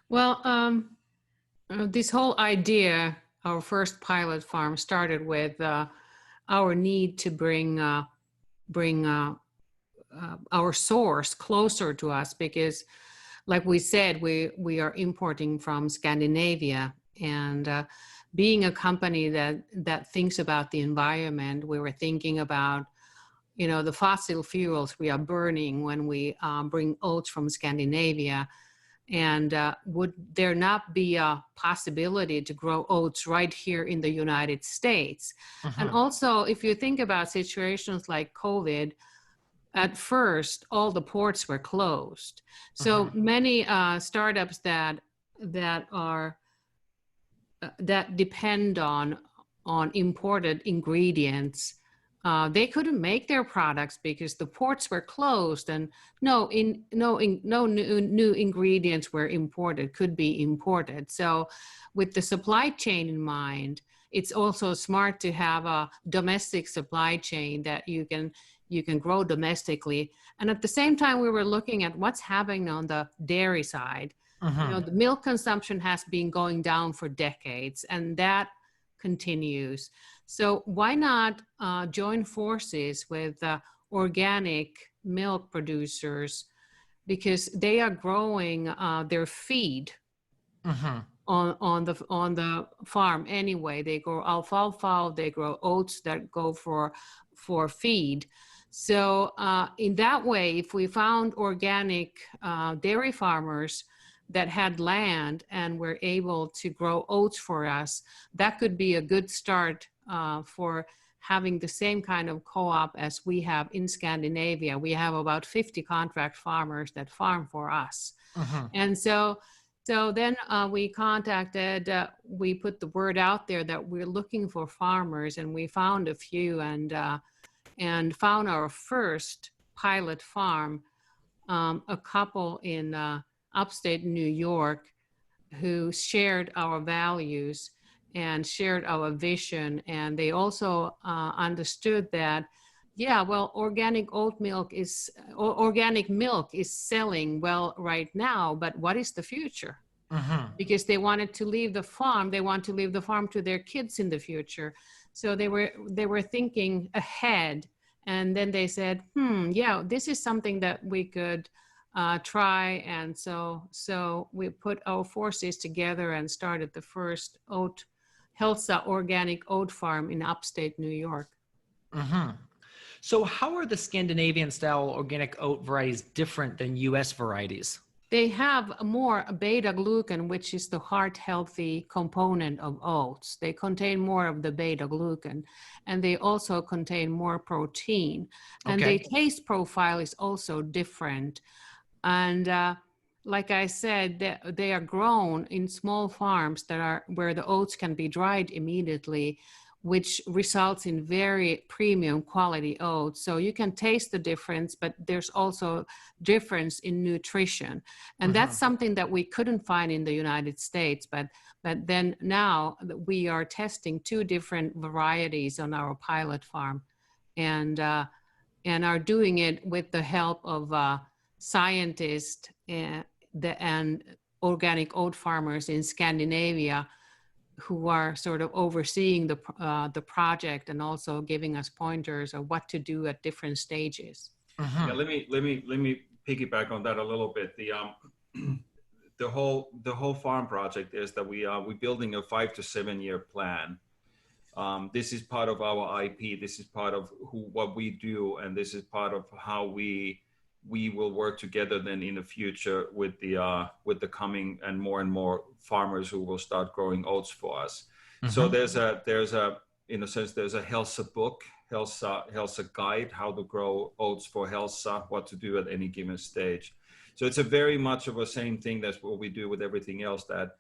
Well, this whole idea, our first pilot farm, started with our need to bring our source closer to us, because, like we said, we are importing from Scandinavia, and being a company that thinks about the environment, we were thinking about, the fossil fuels we are burning when we bring oats from Scandinavia. And would there not be a possibility to grow oats right here in the United States? And also, if you think about situations like COVID, at first, all the ports were closed. So many startups that are that depend on imported ingredients, they couldn't make their products because the ports were closed, and no new ingredients were imported, could be imported. So with the supply chain in mind, it's also smart to have a domestic supply chain that you can grow domestically. And at the same time, we were looking at what's happening on the dairy side. The milk consumption has been going down for decades, and that continues. So why not join forces with organic milk producers, because they are growing their feed on the farm anyway. They grow alfalfa, they grow oats that go for feed. So in that way, if we found organic dairy farmers that had land and were able to grow oats for us, that could be a good start for having the same kind of co-op as we have in Scandinavia. We have about 50 contract farmers that farm for us. And so then we contacted, we put the word out there that we're looking for farmers, and we found a few, and found our first pilot farm, a couple in upstate New York who shared our values and shared our vision. And they also understood that, organic milk is selling well right now, but what is the future? Because they wanted to leave the farm. They want to leave the farm to their kids in the future. So they were thinking ahead. And then they said, this is something that we could try. And so we put our forces together and started the first Hälsa organic oat farm in upstate New York. So how are the Scandinavian style organic oat varieties different than US varieties? They have more beta glucan, which is the heart healthy component of oats. They contain more of the beta glucan, and they also contain more protein. And their taste profile is also different. And like I said, they are grown in small farms where the oats can be dried immediately, which results in very premium quality oats. So you can taste the difference, but there's also difference in nutrition. And that's something that we couldn't find in the United States. But then now we are testing 2 different varieties on our pilot farm, and are doing it with the help of scientists and organic oat farmers in Scandinavia, who are sort of overseeing the project and also giving us pointers of what to do at different stages. Yeah, let me piggyback on that a little bit. The whole farm project is that we're building a 5 to 7 year plan. This is part of our IP. This is part of what we do, and this is part of how we will work together then in the future with the coming and more farmers who will start growing oats for us. So there's a in a sense there's a Hälsa book, Hälsa guide, how to grow oats for Hälsa, what to do at any given stage. So it's a very much of the same thing. That's what we do with everything else, that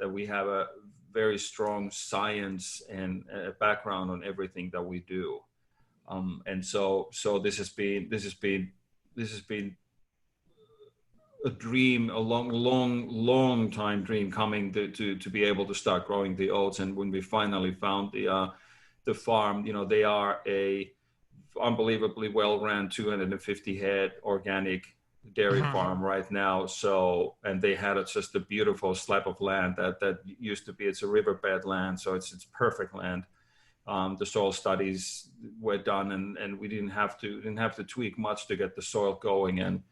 we have a very strong science and background on everything that we do. And so this has been a dream, a long time dream coming to be able to start growing the oats. And when we finally found the farm, they are a unbelievably well-run 250 head organic dairy farm right now. So, and they had just a beautiful slab of land that used to be, it's a riverbed land. So it's perfect land. The soil studies were done, and we didn't have to tweak much to get the soil going. And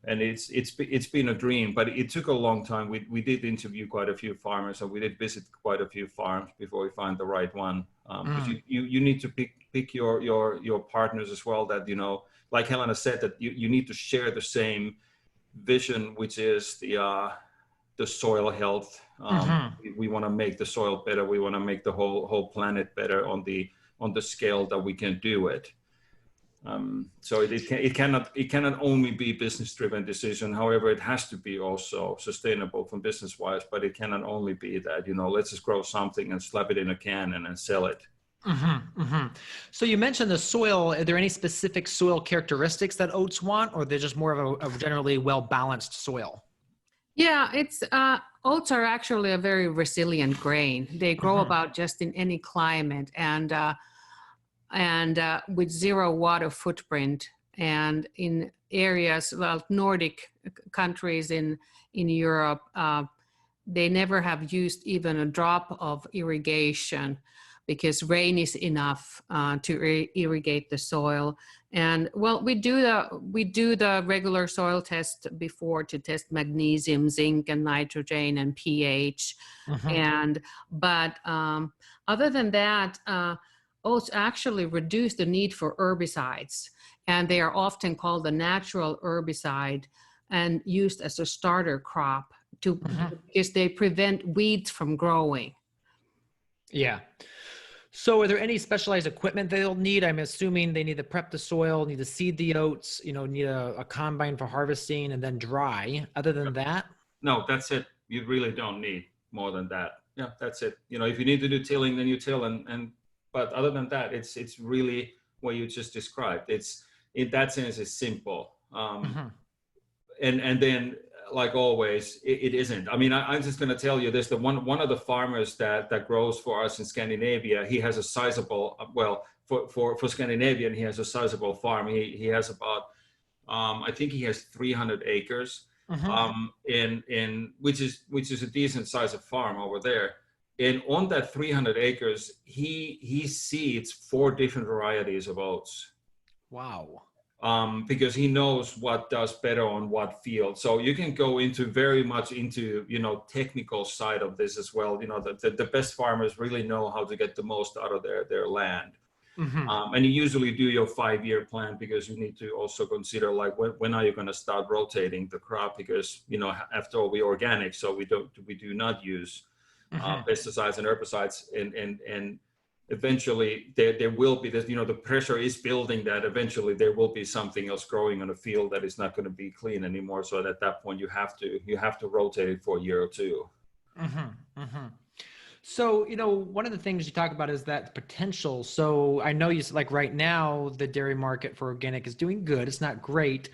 it's been a dream, but it took a long time. We did interview quite a few farmers, and we did visit quite a few farms before we find the right one. Because you need to pick your partners as well. That like Helena said, that you need to share the same vision, which is the soil health. We want to make the soil better. We want to make the whole planet better on the scale that we can do it. So it cannot only be business-driven decision. However, it has to be also sustainable from business-wise. But it cannot only be that let's just grow something and slap it in a can and then sell it. So you mentioned the soil. Are there any specific soil characteristics that oats want, or they're just more of a generally well-balanced soil? Yeah, it's oats are actually a very resilient grain. They grow about just in any climate, and with zero water footprint, and in areas, well, Nordic countries in Europe, they never have used even a drop of irrigation because rain is enough to irrigate the soil. And well, we do the regular soil test before to test magnesium, zinc, and nitrogen and pH. But other than that, oats actually reduce the need for herbicides, and they are often called a natural herbicide and used as a starter crop because they prevent weeds from growing. Yeah. So are there any specialized equipment they'll need? I'm assuming they need to prep the soil, need to seed the oats, need a combine for harvesting, and then dry. Other than that? No, that's it. You really don't need more than that. Yeah, that's it. If you need to do tilling, then you till, but other than that, it's really what you just described. It's, in that sense, it's simple. And then, like always, it isn't. I mean, I'm just going to tell you this: the one of the farmers that grows for us in Scandinavia, he has a sizable, for Scandinavian, he has a sizable farm. He has about, I think he has 300 acres, in which is a decent size of farm over there. And on that 300 acres, he seeds 4 different varieties of oats. Wow. Because he knows what does better on what field. So you can go very much into, technical side of this as well. The best farmers really know how to get the most out of their land. And you usually do your 5-year plan, because you need to also consider, like, when are you going to start rotating the crop? Because, after all, we're organic, so we do not use pesticides and herbicides, and eventually there will be this, the pressure is building that eventually there will be something else growing on a field that is not going to be clean anymore. So at that point you have to rotate it for a year or two. So, one of the things you talk about is that potential. So I know like right now the dairy market for organic is doing good. It's not great.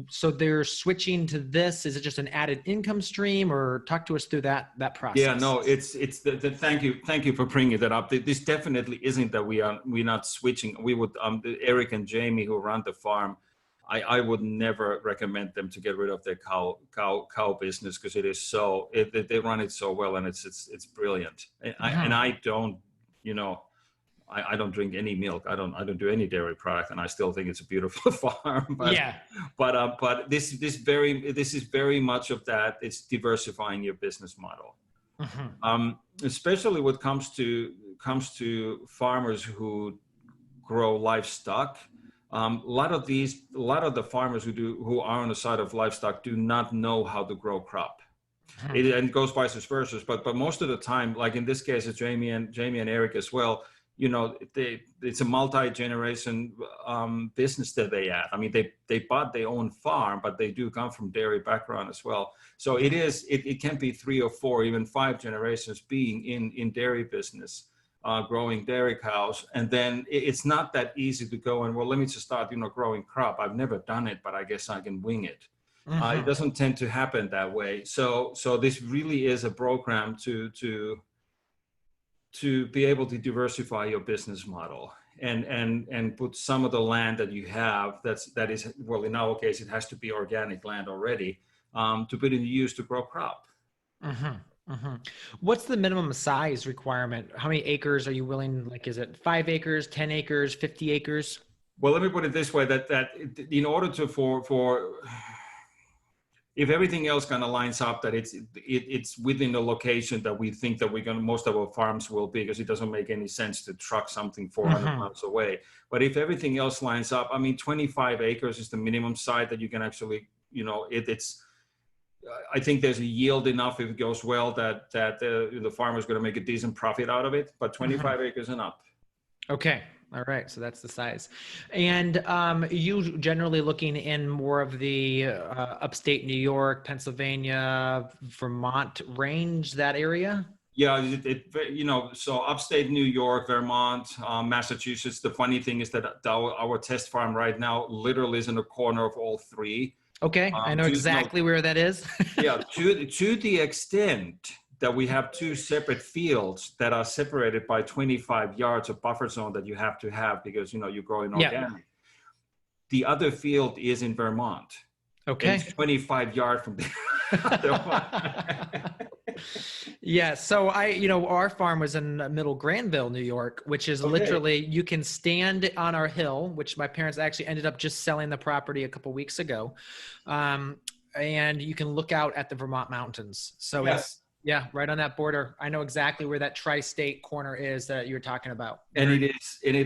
So they're switching to this. Is it just an added income stream, or talk to us through that process? Yeah, no, it's thank you for bringing that up. This definitely isn't that we're not switching. We would, Eric and Jamie, who run the farm, I would never recommend them to get rid of their cow business, because it is they run it so well, and it's brilliant. And I don't, I don't drink any milk. I don't do any dairy product, and I still think it's a beautiful farm. But this is very much of that. It's diversifying your business model. Especially what comes to farmers who grow livestock. A lot of the farmers who are on the side of livestock do not know how to grow crop. It goes vice versa. But most of the time, like in this case, it's Jamie and Eric as well. It's a multi-generation business that they have. I mean, they bought their own farm, but they do come from dairy background as well. So it can be 3 or 4, even 5 generations being in dairy business, growing dairy cows. And then it's not that easy to go and, well, let me just start, growing crop. I've never done it, but I guess I can wing it. It doesn't tend to happen that way. So this really is a program to to be able to diversify your business model and put some of the land that you have that is, well, in our case it has to be organic land already, to put into use to grow crop. What's the minimum size requirement? How many acres are you willing, like, is it 5 acres, 10 acres, 50 acres? Well, let me put it this way, that in order to for if everything else kind of lines up, that it's within the location that we think that most of our farms will be, because it doesn't make any sense to truck something 400 miles away. But if everything else lines up, I mean, 25 acres is the minimum site that you can actually, it's. I think there's a yield enough if it goes well that the farmer is going to make a decent profit out of it. But 25 acres and up. Okay. All right. So that's the size. And you generally looking in more of the upstate New York, Pennsylvania, Vermont range, that area? Yeah, so upstate New York, Vermont, Massachusetts. The funny thing is that our test farm right now literally is in the corner of all three. Okay, I know exactly where that is. Yeah, to the extent that we have two separate fields that are separated by 25 yards of buffer zone that you have to have because you're growing organic. The other field is in Vermont. Okay. It's 25 yards from there. Yeah. So our farm was in Middle Granville, New York, which is literally, you can stand on our hill, which my parents actually ended up just selling the property a couple weeks ago. And you can look out at the Vermont mountains. So it's right on that border. I know exactly where that tri-state corner is that you're talking about. And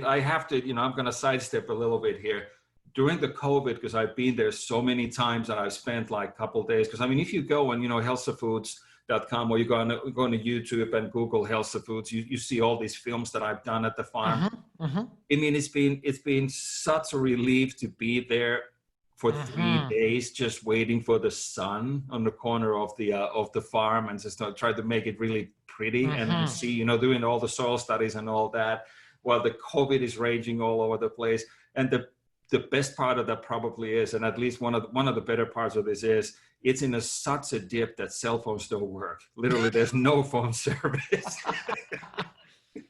I have to, I'm going to sidestep a little bit here. During the COVID, because I've been there so many times and I've spent like a couple of days, because I mean, if you go and, helsafoods.com, or you go on YouTube and Google Hälsa Foods, you see all these films that I've done at the farm. I mean, it's been such a relief to be there for 3 days, just waiting for the sun on the corner of the farm, and just try to make it really pretty and see, doing all the soil studies and all that, while the COVID is raging all over the place. And the best part of that probably is, and at least one of the better parts of this is, it's in such a dip that cell phones don't work. Literally, there's no phone service.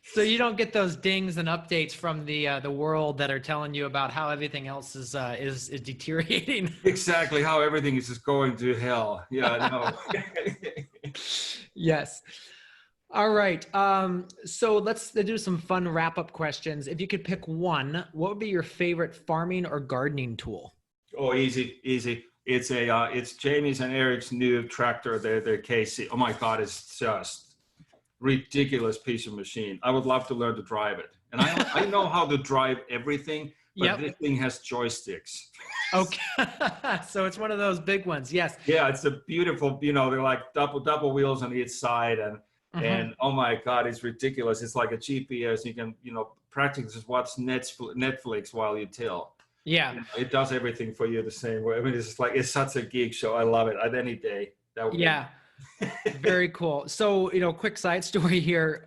So you don't get those dings and updates from the world that are telling you about how everything else is deteriorating. Exactly, how everything is just going to hell. Yeah, no. Yes. All right. So let's do some fun wrap-up questions. If you could pick one, what would be your favorite farming or gardening tool? Oh, easy. It's Jamie's and Eric's new tractor, their KC. Oh my God, it's just ridiculous piece of machine. I would love to learn to drive it. And I know how to drive everything, but this thing has joysticks. Okay. So it's one of those big ones. Yes. Yeah, it's a beautiful, they're like double wheels on each side, and oh my God, it's ridiculous. It's like a GPS. You can, practically just watch Netflix while you till. Yeah. It does everything for you the same way. I mean, it's such a geek show. I love it. At any day. That would be Very cool. So, quick side story here.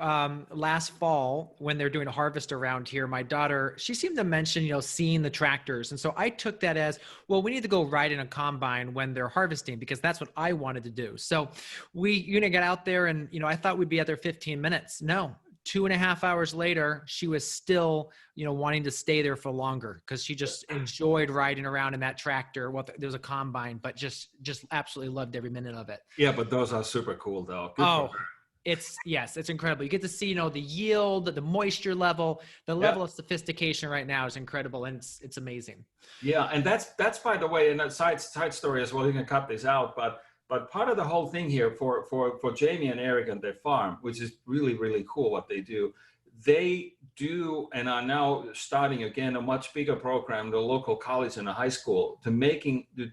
Last fall, when they're doing a harvest around here, my daughter, she seemed to mention, seeing the tractors. And so I took that as, well, we need to go ride in a combine when they're harvesting, because that's what I wanted to do. So we, got out there and, I thought we'd be at there 15 minutes. No, 2.5 hours later, she was still, wanting to stay there for longer because she just enjoyed riding around in that tractor. Well, there's a combine, but just absolutely loved every minute of it. Yeah, but those are super cool though. It's incredible. You get to see, the yield, the moisture level, the level of sophistication right now is incredible, and it's amazing. Yeah, and that's by the way, and a side story as well. You can cut this out, but part of the whole thing here for Jamie and Eric and their farm, which is really, really cool what they do, and are now starting again a much bigger program, the local college and a high school,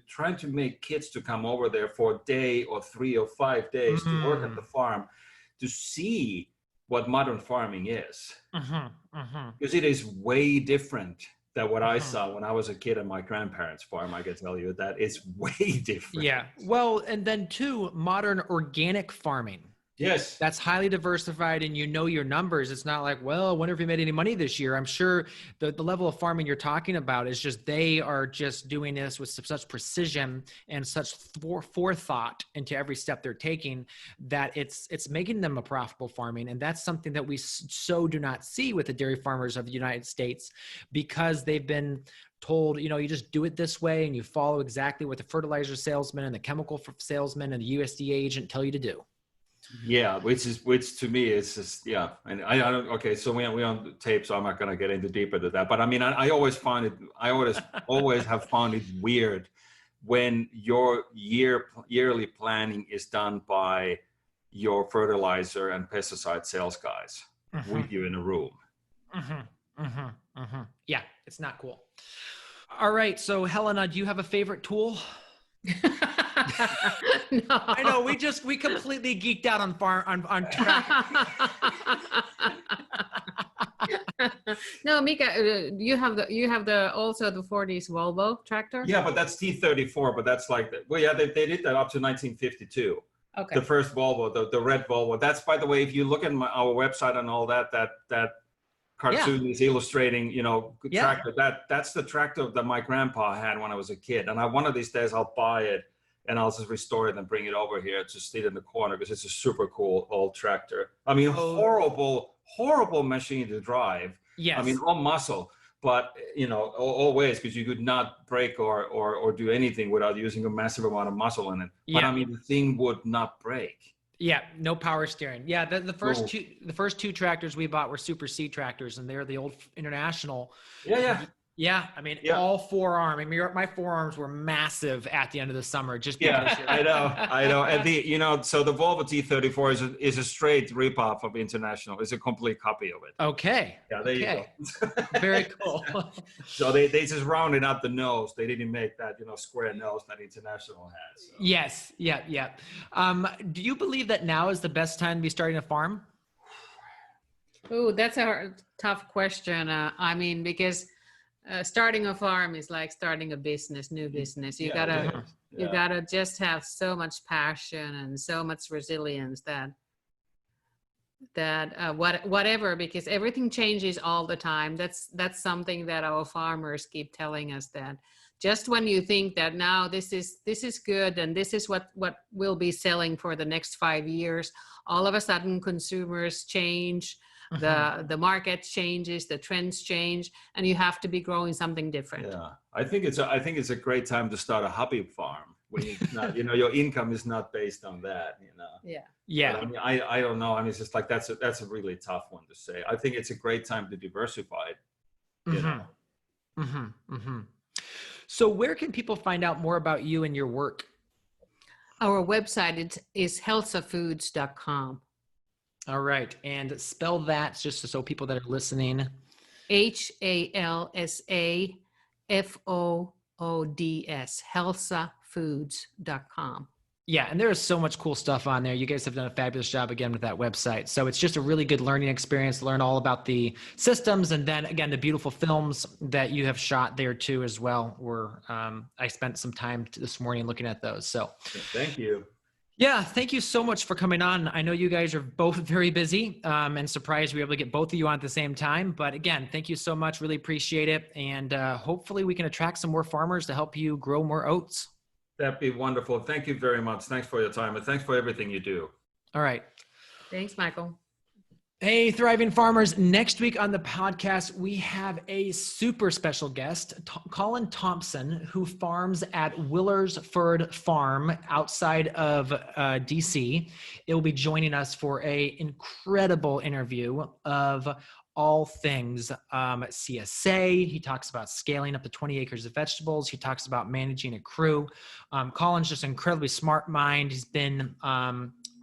trying to make kids to come over there for a day or 3 or 5 days to work at the farm, to see what modern farming is. Because it is way different than what I saw when I was a kid on my grandparents' farm. I can tell you that it's way different. Yeah. Well, and then too, modern organic farming. Yes. That's highly diversified, and you know your numbers. It's not like, well, I wonder if you made any money this year. I'm sure the level of farming you're talking about is just, they are just doing this with such precision and such forethought into every step they're taking, that it's making them a profitable farming. And that's something that we so do not see with the dairy farmers of the United States, because they've been told, you know, you just do it this way and you follow exactly what the fertilizer salesman and the chemical salesman and the USDA agent tell you to do. Yeah, which to me is just, yeah. And I don't, okay, so we on tape, so I'm not going to get into deeper to that. But I mean, I always always have found it weird when your yearly planning is done by your fertilizer and pesticide sales guys with you in a room. Yeah, it's not cool. All right, so Helena, do you have a favorite tool? No. I know we completely geeked out on track. No, Mika, you have also the 40s Volvo tractor. Yeah, but that's T34. But that's like, well, yeah, they did that up to 1952. Okay. The first Volvo, the red Volvo. That's, by the way, if you look at our website and all that cartoon is illustrating, you know, tractor. That's the tractor that my grandpa had when I was a kid. And one of these days I'll buy it and I'll just restore it and bring it over here to sit in the corner, because it's a super cool old tractor. I mean, horrible machine to drive. Yes. I mean, all muscle, but you know, all ways, because you could not brake or do anything without using a massive amount of muscle in it. But I mean, the thing would not brake. Yeah, no power steering. Yeah, the first two tractors we bought were Super C tractors, and they're the old International. Yeah, I mean, all forearm. I mean, my forearms were massive at the end of the summer. Just because I know. And so the Volvo T34 is a straight ripoff of International. It's a complete copy of it. Okay. Yeah, there you go. Very cool. So they just rounded out the nose. They didn't make that, you know, square nose that International has. So. Yes. Yeah. Do you believe that now is the best time to be starting a farm? Oh, that's a tough question. I mean, because starting a farm is like starting a new business. You gotta just have so much passion and so much resilience that whatever, because everything changes all the time. That's something that our farmers keep telling us, that just when you think that now this is good and this is what we'll be selling for the next 5 years, all of a sudden consumers change. The market changes, the trends change, and you have to be growing something different. Yeah, I think it's a great time to start a hobby farm when it's not, you know, your income is not based on that, you know. Yeah. But, I mean, I don't know. I mean, it's just like that's a really tough one to say. I think it's a great time to diversify it. You know. So, where can people find out more about you and your work? Our website is hälsafoods.com. All right. And spell that just so people that are listening. HALSAFOODS, hälsafoods.com. Yeah. And there is so much cool stuff on there. You guys have done a fabulous job again with that website. So it's just a really good learning experience to learn all about the systems. And then again, the beautiful films that you have shot there too, as well, I spent some time this morning looking at those. So thank you. Yeah, thank you so much for coming on. I know you guys are both very busy and surprised we were able to get both of you on at the same time. But again, thank you so much. Really appreciate it. And hopefully we can attract some more farmers to help you grow more oats. That'd be wonderful. Thank you very much. Thanks for your time, and thanks for everything you do. All right. Thanks, Michael. Hey, Thriving Farmers. Next week on the podcast, we have a super special guest, Colin Thompson, who farms at Willersford Farm outside of DC. It will be joining us for an incredible interview of all things CSA. He talks about scaling up to 20 acres of vegetables. He talks about managing a crew. Colin's just an incredibly smart mind. He's been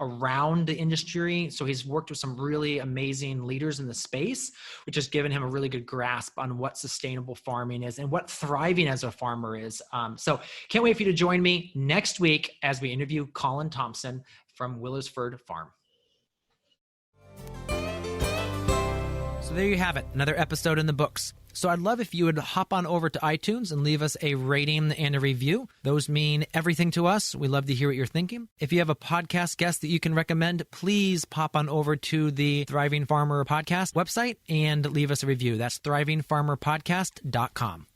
around the industry. So he's worked with some really amazing leaders in the space, which has given him a really good grasp on what sustainable farming is and what thriving as a farmer is. So can't wait for you to join me next week as we interview Colin Thompson from Willersford Farm. So there you have it, another episode in the books. So I'd love if you would hop on over to iTunes and leave us a rating and a review. Those mean everything to us. We love to hear what you're thinking. If you have a podcast guest that you can recommend, please pop on over to the Thriving Farmer Podcast website and leave us a review. That's thrivingfarmerpodcast.com.